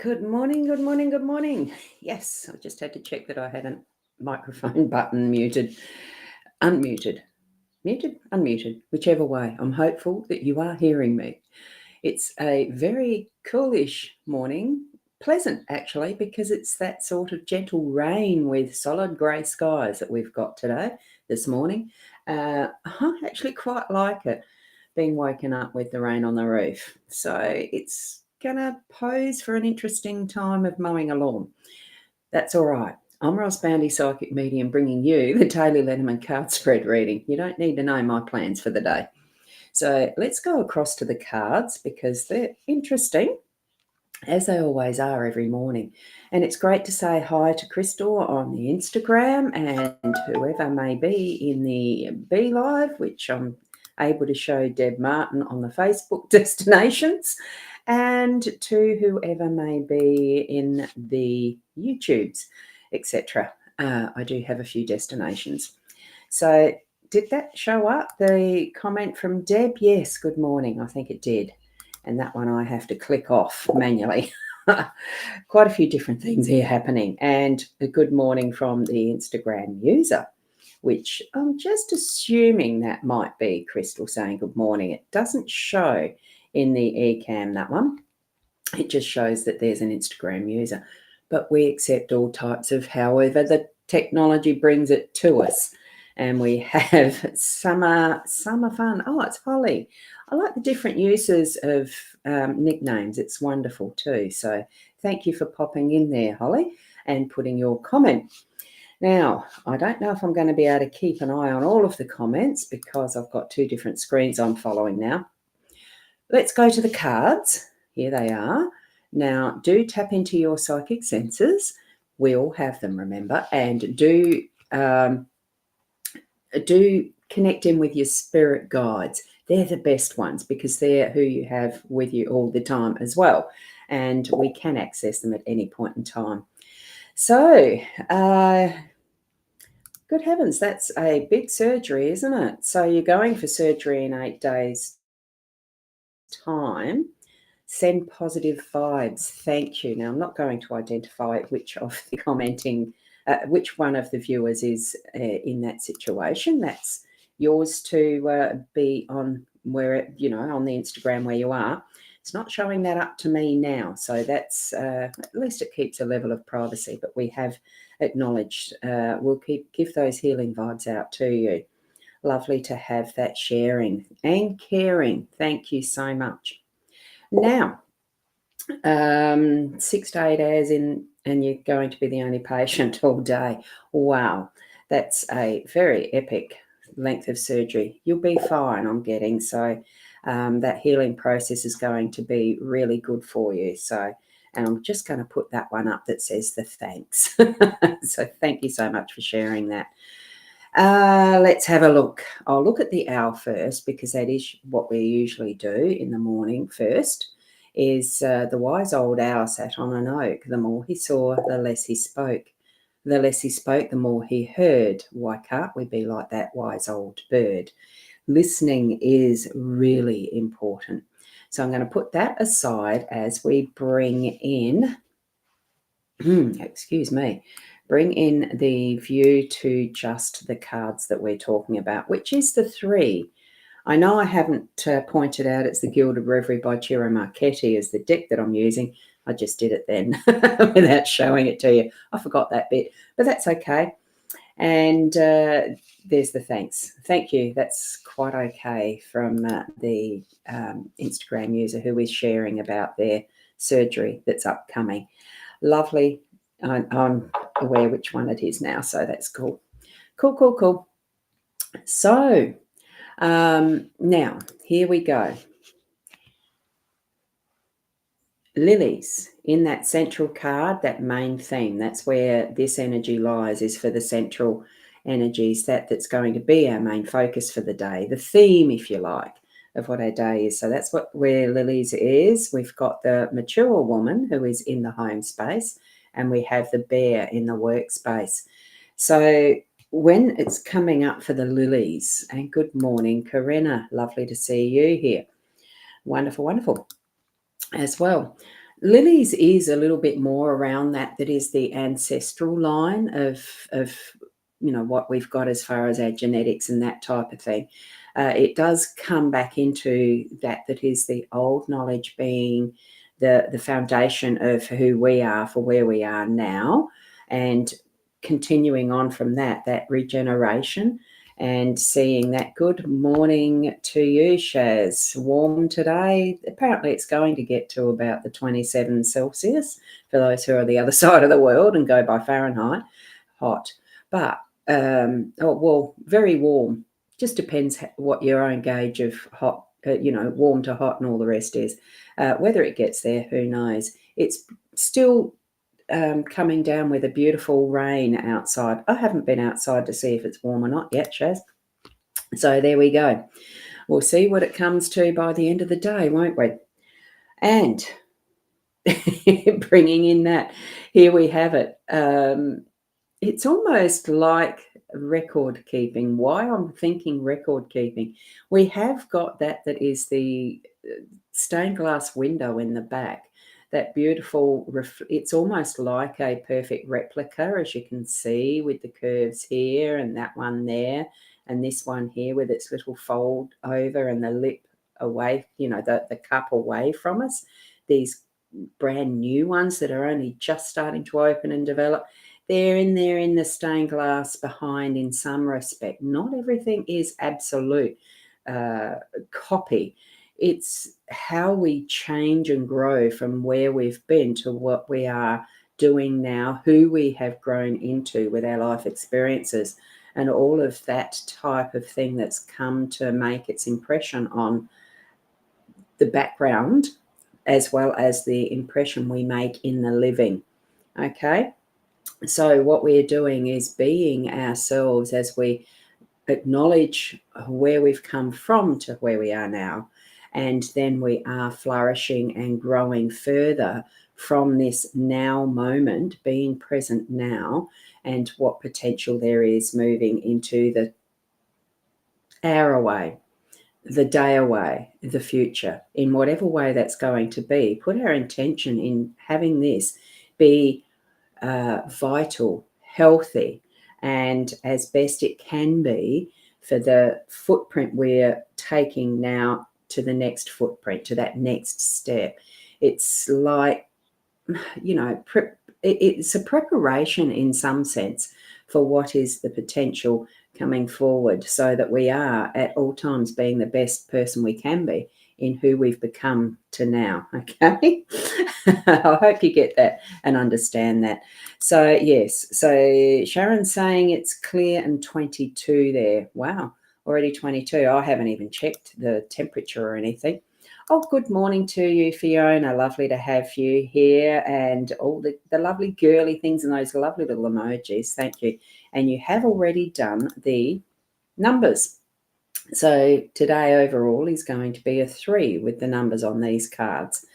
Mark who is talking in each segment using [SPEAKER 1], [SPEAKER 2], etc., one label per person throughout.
[SPEAKER 1] Good morning, good morning, good morning. Yes, I just had to check that I had a microphone button muted, unmuted, whichever way. I'm hopeful that you are hearing me. It's a very coolish morning, pleasant actually, because it's that sort of gentle rain with solid grey skies that we've got this morning. I actually quite like it, being woken up with the rain on the roof. So it's going to pose for an interesting time of mowing a lawn. That's all right. I'm Boundy, psychic medium, bringing you the daily Lenormand card spread reading. You don't need to know my plans for the day. So let's go across to the cards because they're interesting, as they always are every morning. And it's great to say hi to Crystal on the Instagram and whoever may be in the B Live, which I'm able to show Deb Martin on the Facebook destinations, and to whoever may be in the YouTubes, etc. I do have a few destinations. So did that show up, the comment from Deb? Yes, good morning. I think it did. And that one I have to click off manually. Quite a few different things here happening. And a good morning from the Instagram user, which I'm just assuming that might be Crystal saying good morning. It doesn't show in the eCam, that one. It just shows that there's an Instagram user. But we accept all types of however the technology brings it to us. And we have summer fun. Oh, it's Holly. I like the different uses of nicknames. It's wonderful too. So thank you for popping in there, Holly, and putting your comment. Now, I don't know if I'm going to be able to keep an eye on all of the comments because I've got two different screens I'm following now. Let's go to the cards. Here they are. Now, do tap into your psychic senses. We all have them, remember, and do connect in with your spirit guides. They're the best ones because they're who you have with you all the time as well. And we can access them at any point in time. So, good heavens, that's a big surgery, isn't it? So you're going for surgery in 8 days' time. Send positive vibes. Thank you. Now, I'm not going to identify which of the which one of the viewers is in that situation. That's yours to be on where, on the Instagram where you are. It's not showing that up to me now. So that's, at least it keeps a level of privacy, but we have acknowledged, we'll give those healing vibes out to you. Lovely to have that sharing and caring. Thank you so much. Now, 6 to 8 hours in, and you're going to be the only patient all day. Wow, that's a very epic length of surgery. You'll be fine, I'm getting. So that healing process is going to be really good for you. So, and I'm just going to put that one up that says the thanks. So thank you so much for sharing that. Let's have a look. I'll look at the owl first because that is what we usually do in the morning first. Is the wise old owl sat on an oak. The more he saw, the less he spoke. The less he spoke, the more he heard. Why can't we be like that wise old bird? Listening is really important. So I'm going to put that aside as we bring in, excuse me, bring in the view to just the cards that we're talking about, which is the 3. I know I haven't pointed out it's the Gilded Reverie by Ciro Marchetti as the deck that I'm using. I just did it then without showing it to you. I forgot that bit, but that's okay. And there's the thanks. Thank you. That's quite okay from the Instagram user who is sharing about their surgery that's upcoming. Lovely. I'm aware which one it is now, so that's cool. Cool. So, now, here we go. Lilies in that central card, that main theme, that's where this energy lies, is for the central energies. That's going to be our main focus for the day, the theme, if you like, of what our day is. So that's where Lilies is. We've got the mature woman who is in the home space, and we have the bear in the workspace. So when it's coming up for the lilies, and good morning, Corinna, lovely to see you here. Wonderful as well. Lily's is a little bit more around that is the ancestral line of what we've got as far as our genetics and that type of thing. It does come back into that is the old knowledge being the foundation of who we are for where we are now, and continuing on from that regeneration. And seeing that. Good morning to you, Shaz. Warm today. Apparently it's going to get to about the 27 Celsius for those who are the other side of the world and go by Fahrenheit. Hot. But, very warm. Just depends what your own gauge of hot, warm to hot and all the rest is. Whether it gets there, who knows. It's still coming down with a beautiful rain outside. I haven't been outside to see if it's warm or not yet, Shaz. So there we go. We'll see what it comes to by the end of the day, won't we? And bringing in that, here we have it. It's almost like record keeping. Why I'm thinking record keeping. We have got that is the stained glass window in the back. That beautiful, it's almost like a perfect replica, as you can see, with the curves here and that one there and this one here with its little fold over and the lip away, the cup away from us. These brand new ones that are only just starting to open and develop, they're in there in the stained glass behind in some respect. Not everything is absolute copy. It's how we change and grow from where we've been to what we are doing now, who we have grown into with our life experiences, and all of that type of thing that's come to make its impression on the background, as well as the impression we make in the living. Okay? So what we're doing is being ourselves as we acknowledge where we've come from to where we are now. And then we are flourishing and growing further from this now moment, being present now, and what potential there is moving into the hour away, the day away, the future, in whatever way that's going to be. Put our intention in having this be vital, healthy, and as best it can be for the footprint we're taking now to the next footprint, to that next step. It's like, it's a preparation in some sense for what is the potential coming forward, so that we are at all times being the best person we can be in who we've become to now. Okay. I hope you get that and understand that. So yes, so Sharon's saying it's clear and 22 there. Wow, already 22. I haven't even checked the temperature or anything. Oh, good morning to you, Fiona. Lovely to have you here, and all the lovely girly things and those lovely little emojis. Thank you. And you have already done the numbers. So today overall is going to be a 3 with the numbers on these cards.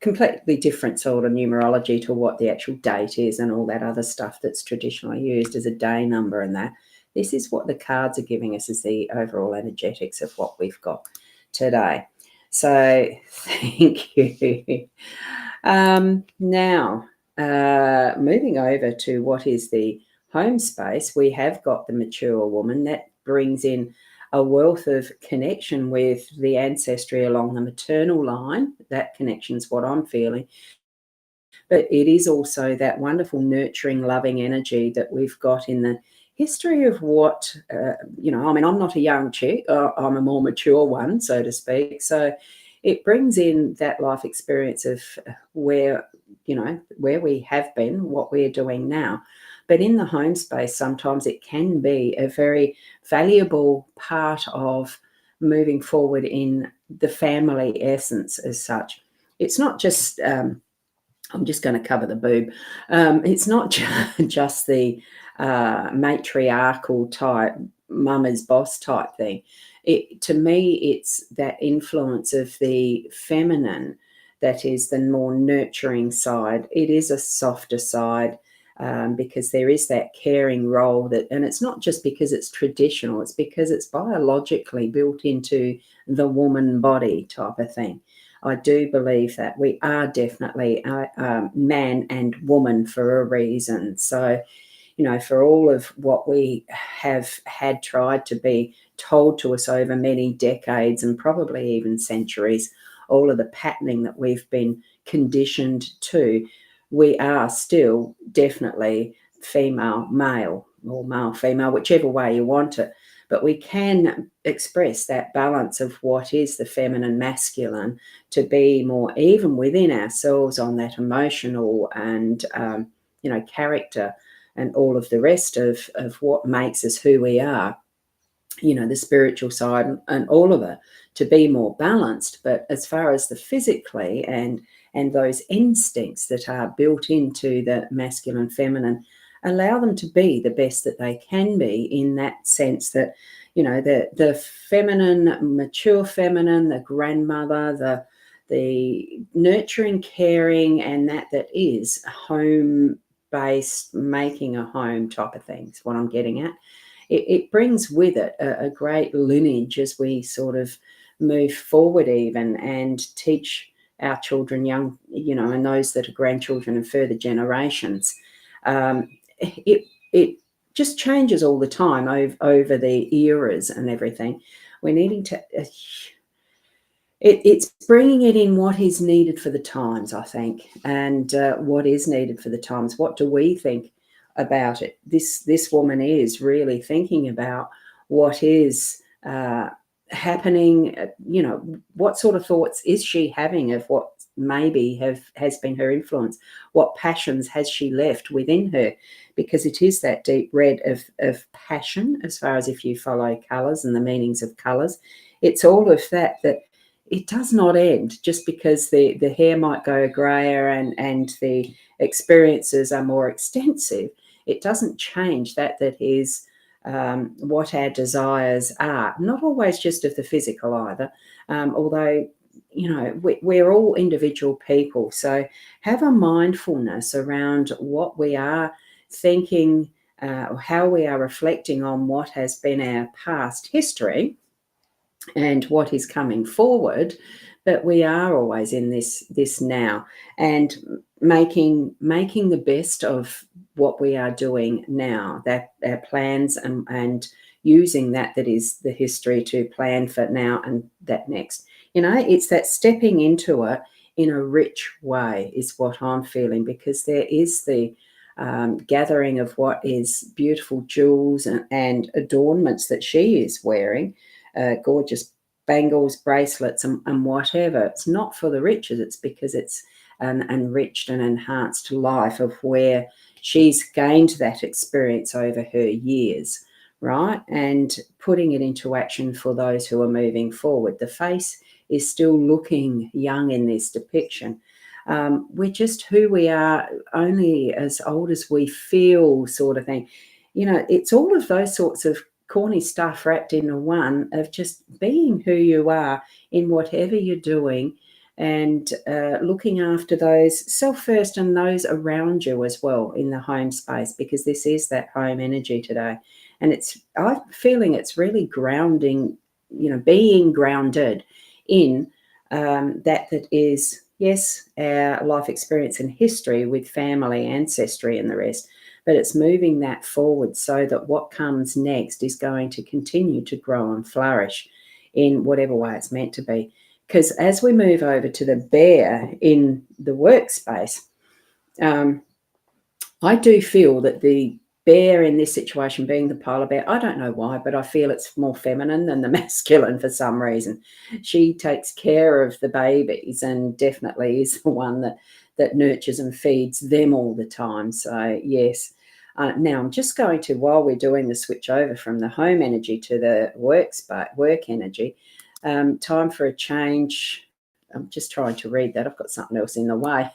[SPEAKER 1] Completely different sort of numerology to what the actual date is and all that other stuff that's traditionally used as a day number and that. This is what the cards are giving us as the overall energetics of what we've got today. So thank you. Now, moving over to what is the home space, we have got the mature woman. That brings in a wealth of connection with the ancestry along the maternal line. That connection is what I'm feeling. But it is also that wonderful nurturing, loving energy that we've got in the history of what, I'm not a young chick, I'm a more mature one, so to speak. So it brings in that life experience of where we have been, what we're doing now. But in the home space, sometimes it can be a very valuable part of moving forward in the family essence as such. It's not just, I'm just going to cover the boob. It's not just the matriarchal type, mama's boss type thing. To me, it's that influence of the feminine that is the more nurturing side. It is a softer side because there is that caring role and it's not just because it's traditional, it's because it's biologically built into the woman body type of thing. I do believe that we are definitely man and woman for a reason. So, for all of what we have had tried to be told to us over many decades and probably even centuries, all of the patterning that we've been conditioned to, we are still definitely female, male, or male, female, whichever way you want it. But we can express that balance of what is the feminine, masculine, to be more even within ourselves on that emotional and, character and all of the rest of what makes us who we are, the spiritual side and all of it, to be more balanced. But as far as the physically and those instincts that are built into the masculine, feminine, allow them to be the best that they can be, in that sense that, the feminine, mature feminine, the grandmother, the nurturing, caring, and that is home based, making a home type of thing is what I'm getting at. It brings with it a great lineage as we sort of move forward even and teach our children, young, and those that are grandchildren and further generations. It just changes all the time over the eras and everything. We're needing to it's bringing it in what is needed for the times, I think, and what is needed for the times. What do we think about it? This woman is really thinking about what is happening. What sort of thoughts is she having of what maybe has been her influence? What passions has she left within her? Because it is that deep red of passion, as far as if you follow colours and the meanings of colours. It's all of that it does not end just because the hair might go grayer and the experiences are more extensive. It doesn't change that is what our desires are. Not always just of the physical either, although, we're all individual people. So have a mindfulness around what we are thinking, how we are reflecting on what has been our past history and what is coming forward. But we are always in this now, and making the best of what we are doing now, that our plans, and using that is the history to plan for now and that next. It's that stepping into it in a rich way is what I'm feeling, because there is the gathering of what is beautiful jewels and adornments that she is wearing, gorgeous bangles, bracelets, and whatever. It's not for the riches. It's because it's an enriched and enhanced life of where she's gained that experience over her years, right? And putting it into action for those who are moving forward. The face is still looking young in this depiction. We're just who we are, only as old as we feel, sort of thing. It's all of those sorts of corny stuff wrapped into one, of just being who you are in whatever you're doing, and looking after those self first and those around you as well in the home space, because this is that home energy today. And I'm feeling it's really grounding, being grounded in that is, yes, our life experience and history with family, ancestry and the rest, but it's moving that forward so that what comes next is going to continue to grow and flourish in whatever way it's meant to be. Because as we move over to the bear in the workspace, I do feel that the bear in this situation, being the polar bear, I don't know why, but I feel it's more feminine than the masculine for some reason. She takes care of the babies and definitely is the one that nurtures and feeds them all the time. So yes. Now I'm just going to, while we're doing the switch over from the home energy to the work energy, time for a change. I'm just trying to read that. I've got something else in the way.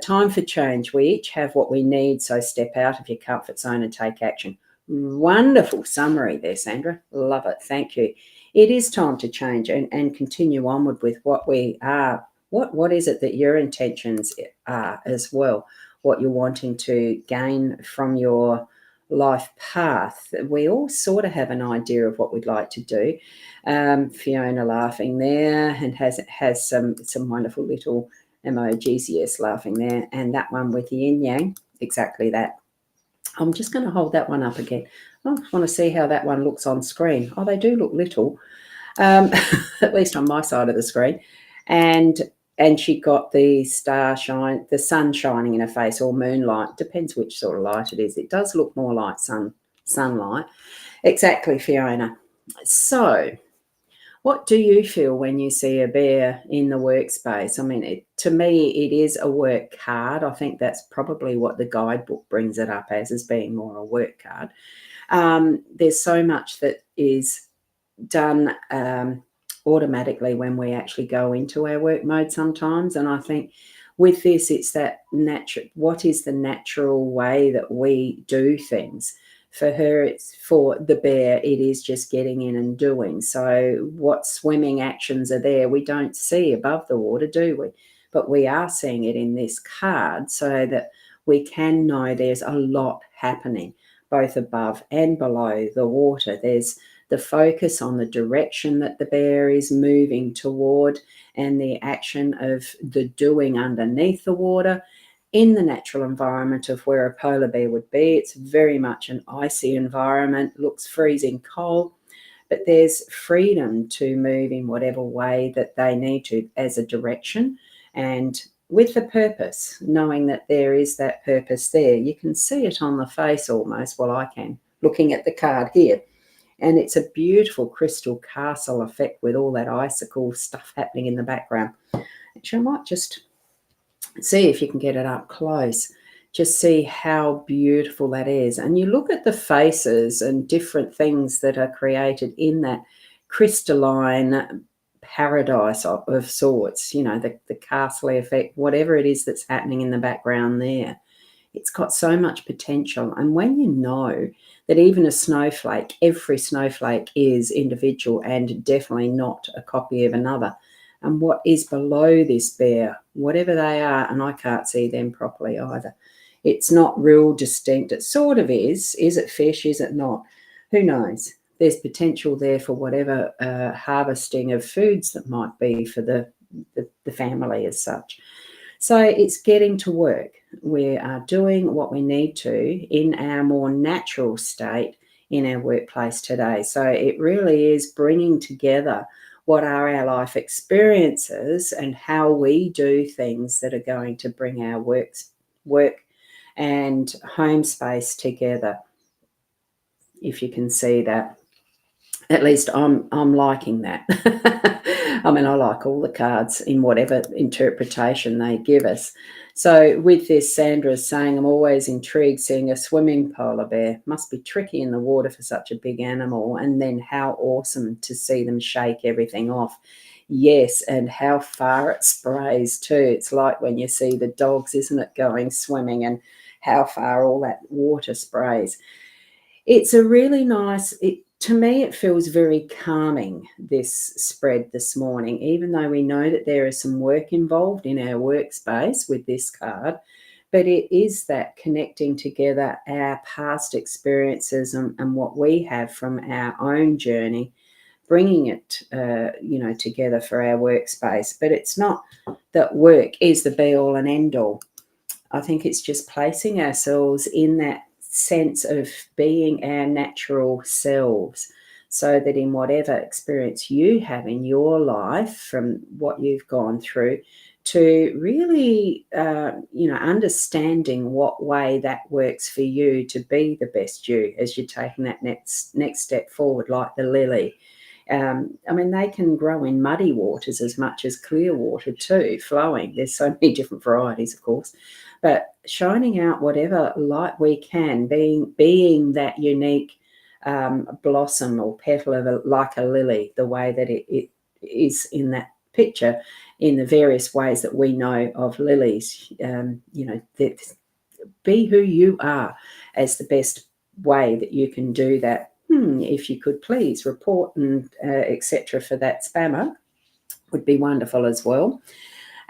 [SPEAKER 1] Time for change. We each have what we need, so step out of your comfort zone and take action. Wonderful summary there, Sandra. Love it. Thank you. It is time to change and continue onward with what we are. What is it that your intentions are as well? What you're wanting to gain from your life path, we all sort of have an idea of what we'd like to do. Fiona laughing there, and has some wonderful little emojis. Yes, laughing there. And that one with the yin yang, exactly that. I'm just going to hold that one up again. I want to see how that one looks on screen. Oh, they do look little, at least on my side of the screen. And she got the sun shining in her face, or moonlight. Depends which sort of light it is. It does look more like sunlight. Exactly, Fiona. So, what do you feel when you see a bear in the workspace? I mean, to me, it is a work card. I think that's probably what the guidebook brings it up as being more a work card. There's so much that is done automatically when we actually go into our work mode sometimes. And I think with this, it's that what is the natural way that we do things? For her, for the bear, it is just getting in and doing. So what swimming actions are there? We don't see above the water, do we? But we are seeing it in this card so that we can know there's a lot happening, both above and below the water. There's the focus on the direction that the bear is moving toward, and the action of the doing underneath the water. In the natural environment of where a polar bear would be, it's very much an icy environment, looks freezing cold, but there's freedom to move in whatever way that they need to as a direction, and with the purpose, knowing that there is that purpose there. You can see it on the face almost, well, I can, looking at the card here. And it's a beautiful crystal castle effect with all that icicle stuff happening in the background. Actually, I might just see if you can get it up close. Just see how beautiful that is. And you look at the faces and different things that are created in that crystalline paradise of sorts, the castle effect, whatever it is that's happening in the background there. It's got so much potential. And when you know that even a snowflake, every snowflake is individual and definitely not a copy of another, and what is below this bear, whatever they are, and I can't see them properly either, it's not real distinct. It sort of is. Is it fish? Is it not? Who knows? There's potential there for whatever harvesting of foods that might be for the family as such. So it's getting to work. We are doing what we need to in our more natural state in our workplace today. So it really is bringing together what are our life experiences and how we do things that are going to bring our work and home space together. If you can see that. At least I'm liking that. I mean, I like all the cards in whatever interpretation they give us. So with this, Sandra's saying, I'm always intrigued seeing a swimming polar bear. Must be tricky in the water for such a big animal. And then how awesome to see them shake everything off. Yes, and how far it sprays too. It's like when you see the dogs, isn't it, going swimming, and how far all that water sprays. It's a really nice, to me, it feels very calming, this spread this morning, even though we know that there is some work involved in our workspace with this card. But it is that connecting together our past experiences and what we have from our own journey, bringing it, together for our workspace. But it's not that work is the be all and end all. I think it's just placing ourselves in that sense of being our natural selves, so that in whatever experience you have in your life from what you've gone through, to really, understanding what way that works for you to be the best you as you're taking that next step forward, like the lily. I mean, they can grow in muddy waters as much as clear water too, flowing. There's so many different varieties, of course. But shining out whatever light we can, being that unique blossom or petal of like a lily, the way that it is in that picture, in the various ways that we know of lilies. That be who you are as the best way that you can do that. If you could please report and etc. for that spammer, would be wonderful as well.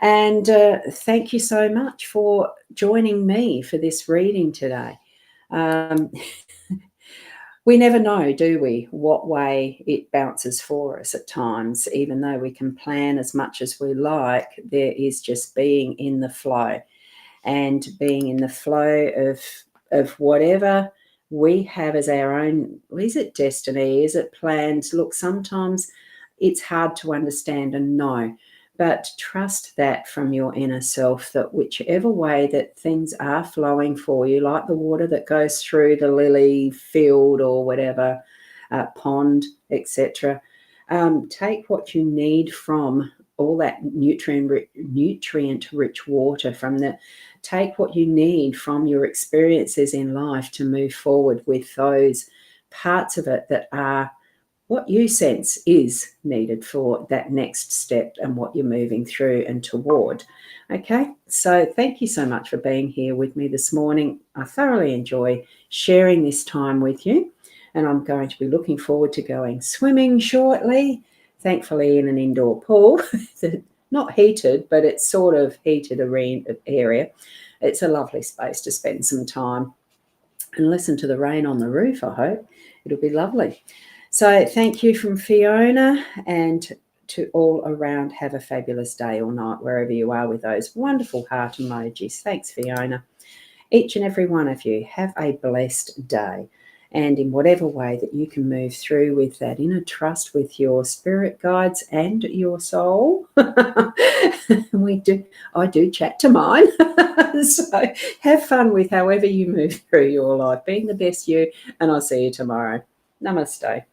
[SPEAKER 1] And thank you so much for joining me for this reading today. we never know, do we, what way it bounces for us at times. Even though we can plan as much as we like, there is just being in the flow, and being in the flow of whatever we have as our own. Is it destiny? Is it planned? Look, sometimes it's hard to understand and know, but trust that from your inner self, that whichever way that things are flowing for you, like the water that goes through the lily field or whatever, pond, etc., take what you need from all that nutrient-rich water from the. Take what you need from your experiences in life to move forward with those parts of it that are what you sense is needed for that next step and what you're moving through and toward. Okay, so thank you so much for being here with me this morning. I thoroughly enjoy sharing this time with you, and I'm going to be looking forward to going swimming shortly, thankfully in an indoor pool. Not heated, but it's sort of heated area. It's a lovely space to spend some time and listen to the rain on the roof, I hope. It'll be lovely. So thank you from Fiona, and to all around, have a fabulous day or night wherever you are with those wonderful heart emojis. Thanks, Fiona. Each and every one of you, have a blessed day. And in whatever way that you can move through with that inner trust with your spirit guides and your soul. I do chat to mine. So have fun with however you move through your life, being the best you, and I'll see you tomorrow. Namaste.